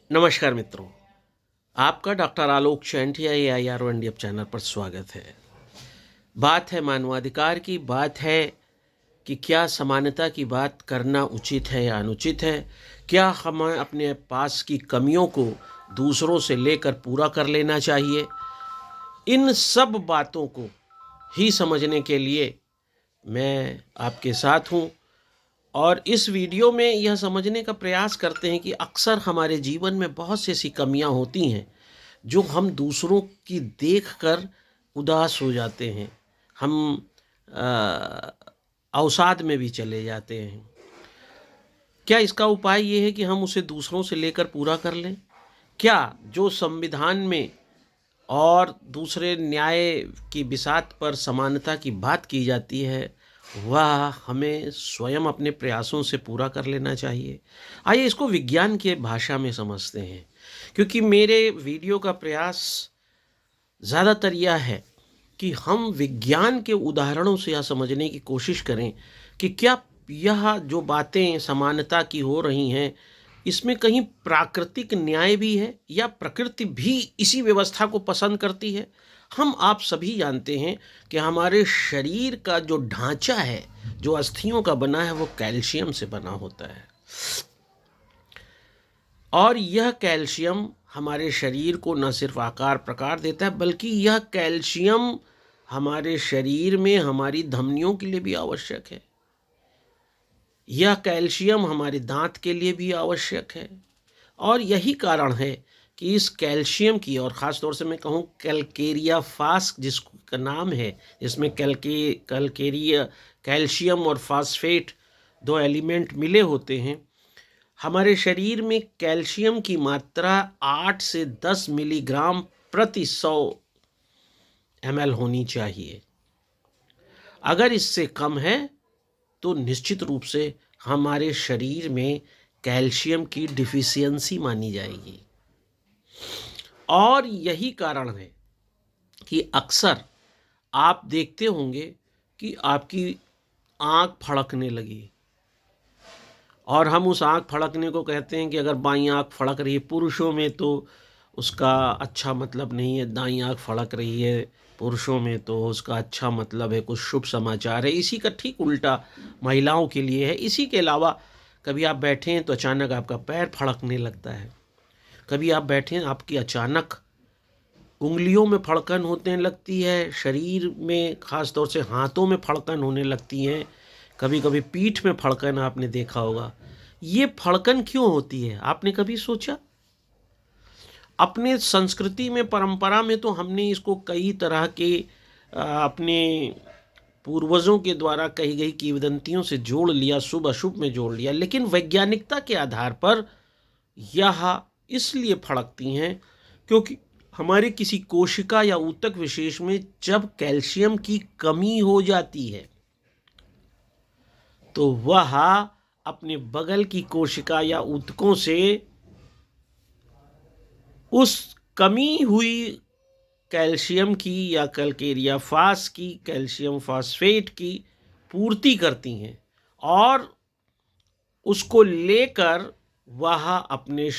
नमस्कार मित्रों, आपका डॉक्टर आलोक चैंटिया AIR इंडिया चैनल पर स्वागत है। बात है मानवाधिकार की, बात है कि क्या समानता की बात करना उचित है या अनुचित है। क्या हमें अपने पास की कमियों को दूसरों से लेकर पूरा कर लेना चाहिए। इन सब बातों को ही समझने के लिए मैं आपके साथ हूँ और इस वीडियो में यह समझने का प्रयास करते हैं कि अक्सर हमारे जीवन में बहुत सी ऐसी कमियां होती हैं जो हम दूसरों की देखकर उदास हो जाते हैं। हम अ, अवसाद में भी चले जाते हैं। क्या इसका उपाय ये है कि हम उसे दूसरों से लेकर पूरा कर लें? क्या जो संविधान में और दूसरे न्याय की बिसात पर समानता की बात की जाती है वह हमें स्वयं अपने प्रयासों से पूरा कर लेना चाहिए। आइए इसको विज्ञान के भाषा में समझते हैं, क्योंकि मेरे वीडियो का प्रयास ज़्यादातर यह है कि हम विज्ञान के उदाहरणों से यह समझने की कोशिश करें कि क्या यह जो बातें समानता की हो रही हैं इसमें कहीं प्राकृतिक न्याय भी है या प्रकृति भी इसी व्यवस्था को पसंद करती है। हम आप सभी जानते हैं कि हमारे शरीर का जो ढांचा है, जो अस्थियों का बना है, वो कैल्शियम से बना होता है और यह कैल्शियम हमारे शरीर को न सिर्फ आकार प्रकार देता है बल्कि यह कैल्शियम हमारे शरीर में हमारी धमनियों के लिए भी आवश्यक है। यह कैल्शियम हमारे दांत के लिए भी आवश्यक है और यही कारण है कि इस कैल्शियम की, और ख़ास तौर से मैं कहूँ कैलकेरिया फास्क जिसका नाम है, इसमें कैलकेरिया कैल्शियम और फास्फेट दो एलिमेंट मिले होते हैं। हमारे शरीर में कैल्शियम की मात्रा 8 से 10 मिलीग्राम प्रति 100 ml होनी चाहिए। अगर इससे कम है तो निश्चित रूप से हमारे शरीर में कैल्शियम की डिफिशियंसी मानी जाएगी। और यही कारण है कि अक्सर आप देखते होंगे कि आपकी आंख फड़कने लगी और हम उस आंख फड़कने को कहते हैं कि अगर बाईं आंख फड़क रही है पुरुषों में तो उसका अच्छा मतलब नहीं है, दाईं आंख फड़क रही है पुरुषों में तो उसका अच्छा मतलब है, कुछ शुभ समाचार है। इसी का ठीक उल्टा महिलाओं के लिए है। इसी के अलावा कभी आप बैठे हैं तो अचानक आपका पैर फड़कने लगता है, कभी आप बैठे हैं आपकी अचानक उंगलियों में फड़कन होने लगती है, शरीर में ख़ास तौर से हाथों में फड़कन होने लगती हैं, कभी कभी पीठ में फड़कन आपने देखा होगा। ये फड़कन क्यों होती है, आपने कभी सोचा? अपने संस्कृति में, परंपरा में तो हमने इसको कई तरह के अपने पूर्वजों के द्वारा कही गई किंवदंतियों से जोड़ लिया, शुभ अशुभ में जोड़ लिया, लेकिन वैज्ञानिकता के आधार पर यह इसलिए फड़कती हैं क्योंकि हमारे किसी कोशिका या ऊतक विशेष में जब कैल्शियम की कमी हो जाती है तो वह अपने बगल की कोशिका या ऊतकों से उस कमी हुई कैल्शियम की या कैलकेरिया फास की, कैल्शियम फास्फेट की पूर्ति करती हैं और उसको लेकर वह अपने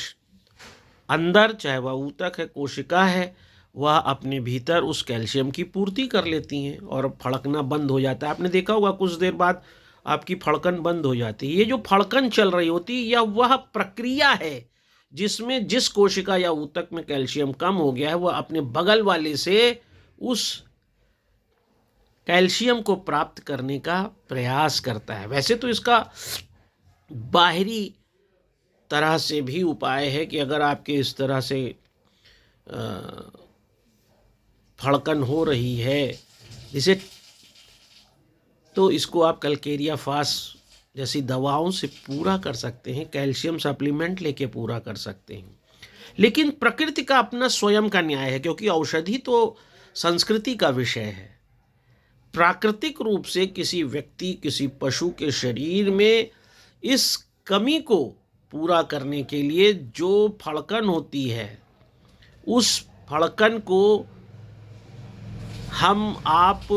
अंदर, चाहे वह ऊतक है, कोशिका है, वह अपने भीतर उस कैल्शियम की पूर्ति कर लेती हैं और फड़कना बंद हो जाता है। आपने देखा होगा कुछ देर बाद आपकी फड़कन बंद हो जाती है। ये जो फड़कन चल रही होती है यह वह प्रक्रिया है जिसमें जिस कोशिका या ऊतक में कैल्शियम कम हो गया है वह अपने बगल वाले से उस कैल्शियम को प्राप्त करने का प्रयास करता है। वैसे तो इसका बाहरी तरह से भी उपाय है कि अगर आपके इस तरह से फड़कन हो रही है जिसे, तो इसको आप कैलकेरिया फास जैसी दवाओं से पूरा कर सकते हैं, कैल्शियम सप्लीमेंट लेके पूरा कर सकते हैं। लेकिन प्रकृति का अपना स्वयं का न्याय है, क्योंकि औषधि तो संस्कृति का विषय है। प्राकृतिक रूप से किसी व्यक्ति, किसी पशु के शरीर में इस कमी को पूरा करने के लिए जो फड़कन होती है उस फड़कन को हम आप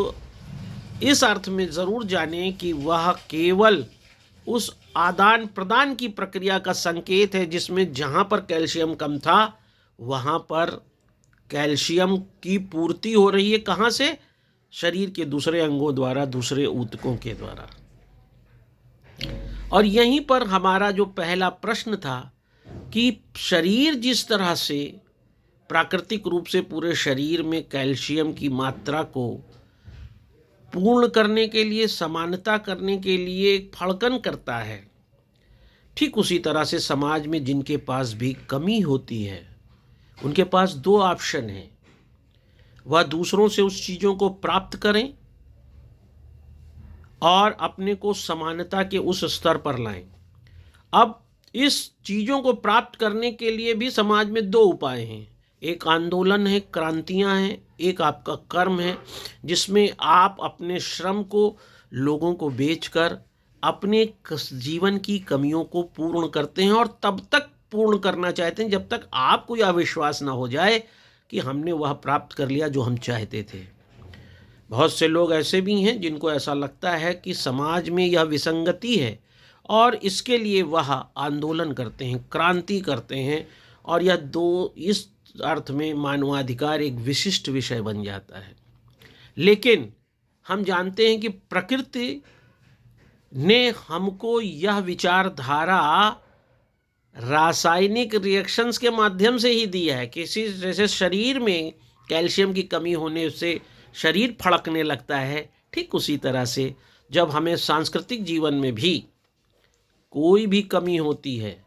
इस अर्थ में ज़रूर जानें कि वह केवल उस आदान प्रदान की प्रक्रिया का संकेत है, जिसमें जहाँ पर कैल्शियम कम था वहाँ पर कैल्शियम की पूर्ति हो रही है। कहाँ से? शरीर के दूसरे अंगों द्वारा, दूसरे ऊतकों के द्वारा। और यहीं पर हमारा जो पहला प्रश्न था कि शरीर जिस तरह से प्राकृतिक रूप से पूरे शरीर में कैल्शियम की मात्रा को पूर्ण करने के लिए, समानता करने के लिए फड़कन करता है, ठीक उसी तरह से समाज में जिनके पास भी कमी होती है उनके पास दो ऑप्शन हैं। वह दूसरों से उस चीज़ों को प्राप्त करें और अपने को समानता के उस स्तर पर लाएं। अब इस चीज़ों को प्राप्त करने के लिए भी समाज में दो उपाय हैं। एक आंदोलन है, क्रांतियां हैं, एक आपका कर्म है, जिसमें आप अपने श्रम को लोगों को बेचकर अपने जीवन की कमियों को पूर्ण करते हैं, और तब तक पूर्ण करना चाहते हैं जब तक आपको यह विश्वास ना हो जाए कि हमने वह प्राप्त कर लिया जो हम चाहते थे। बहुत से लोग ऐसे भी हैं जिनको ऐसा लगता है कि समाज में यह विसंगति है और इसके लिए वह आंदोलन करते हैं, क्रांति करते हैं, और यह दो इस अर्थ में मानवाधिकार एक विशिष्ट विषय बन जाता है। लेकिन हम जानते हैं कि प्रकृति ने हमको यह विचारधारा रासायनिक रिएक्शंस के माध्यम से ही दिया है। किसी जैसे शरीर में कैल्शियम की कमी होने से शरीर फड़कने लगता है, ठीक उसी तरह से जब हमें सांस्कृतिक जीवन में भी कोई भी कमी होती है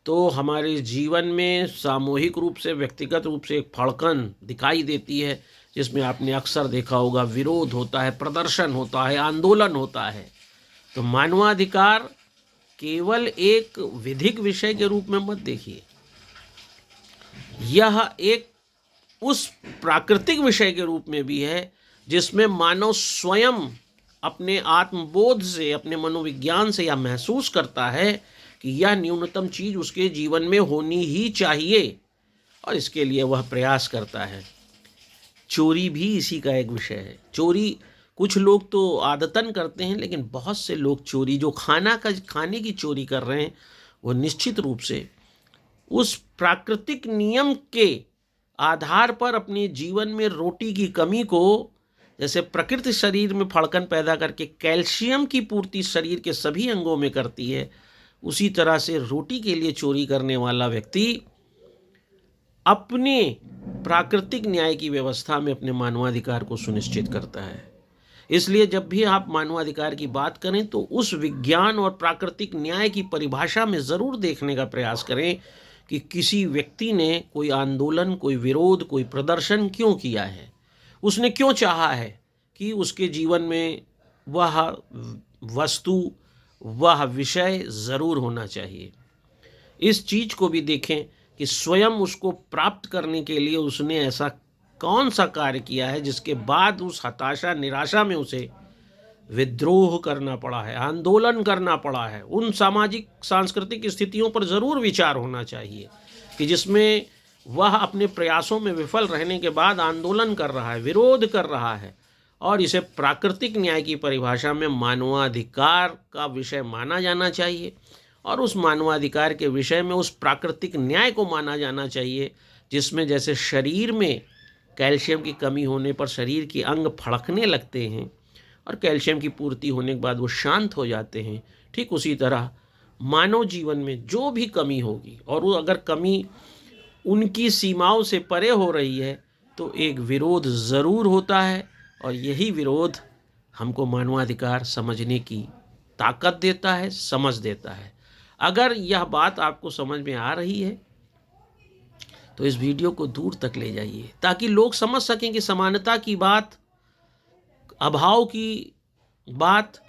तो हमारे जीवन में सामूहिक रूप से, व्यक्तिगत रूप से एक फड़कन दिखाई देती है, जिसमें आपने अक्सर देखा होगा विरोध होता है, प्रदर्शन होता है, आंदोलन होता है। तो मानवाधिकार केवल एक विधिक विषय के रूप में मत देखिए, यह एक उस प्राकृतिक विषय के रूप में भी है जिसमें मानव स्वयं अपने आत्मबोध से, अपने मनोविज्ञान से यह महसूस करता है कि यह न्यूनतम चीज़ उसके जीवन में होनी ही चाहिए, और इसके लिए वह प्रयास करता है। चोरी भी इसी का एक विषय है। चोरी कुछ लोग तो आदतन करते हैं, लेकिन बहुत से लोग चोरी, जो खाने की चोरी कर रहे हैं, वो निश्चित रूप से उस प्राकृतिक नियम के आधार पर अपने जीवन में रोटी की कमी को, जैसे प्रकृति शरीर में फड़कन पैदा करके कैल्शियम की पूर्ति शरीर के सभी अंगों में करती है, उसी तरह से रोटी के लिए चोरी करने वाला व्यक्ति अपने प्राकृतिक न्याय की व्यवस्था में अपने मानवाधिकार को सुनिश्चित करता है। इसलिए जब भी आप मानवाधिकार की बात करें तो उस विज्ञान और प्राकृतिक न्याय की परिभाषा में ज़रूर देखने का प्रयास करें कि किसी व्यक्ति ने कोई आंदोलन, कोई विरोध, कोई प्रदर्शन क्यों किया है, उसने क्यों चाहा है कि उसके जीवन में वह वस्तु, वह विषय ज़रूर होना चाहिए। इस चीज़ को भी देखें कि स्वयं उसको प्राप्त करने के लिए उसने ऐसा कौन सा कार्य किया है जिसके बाद उस हताशा, निराशा में उसे विद्रोह करना पड़ा है, आंदोलन करना पड़ा है। उन सामाजिक सांस्कृतिक स्थितियों पर ज़रूर विचार होना चाहिए कि जिसमें वह अपने प्रयासों में विफल रहने के बाद आंदोलन कर रहा है, विरोध कर रहा है, और इसे प्राकृतिक न्याय की परिभाषा में मानवाधिकार का विषय माना जाना चाहिए, और उस मानवाधिकार के विषय में उस प्राकृतिक न्याय को माना जाना चाहिए जिसमें जैसे शरीर में कैल्शियम की कमी होने पर शरीर के अंग फड़कने लगते हैं और कैल्शियम की पूर्ति होने के बाद वो शांत हो जाते हैं, ठीक उसी तरह मानव जीवन में जो भी कमी होगी, और वो अगर कमी उनकी सीमाओं से परे हो रही है तो एक विरोध ज़रूर होता है, और यही विरोध हमको मानवाधिकार समझने की ताकत देता है, समझ देता है। अगर यह बात आपको समझ में आ रही है तो इस वीडियो को दूर तक ले जाइए ताकि लोग समझ सकें कि समानता की बात, अभाव की बात,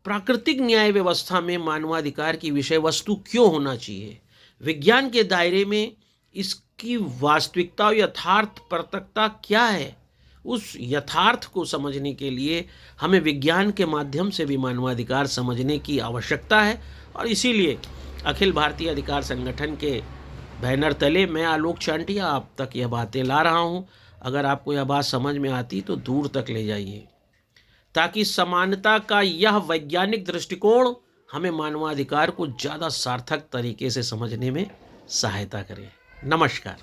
प्राकृतिक न्याय व्यवस्था में मानवाधिकार की विषय वस्तु क्यों होना चाहिए, विज्ञान के दायरे में इसकी वास्तविकता और यथार्थ परतकता क्या है, उस यथार्थ को समझने के लिए हमें विज्ञान के माध्यम से भी मानवाधिकार समझने की आवश्यकता है। और इसीलिए अखिल भारतीय अधिकार संगठन के बैनर तले मैं आलोक चांटिया आप तक यह बातें ला रहा हूँ। अगर आपको यह बात समझ में आती तो दूर तक ले जाइए ताकि समानता का यह वैज्ञानिक दृष्टिकोण हमें मानवाधिकार को ज़्यादा सार्थक तरीके से समझने में सहायता करे। नमस्कार।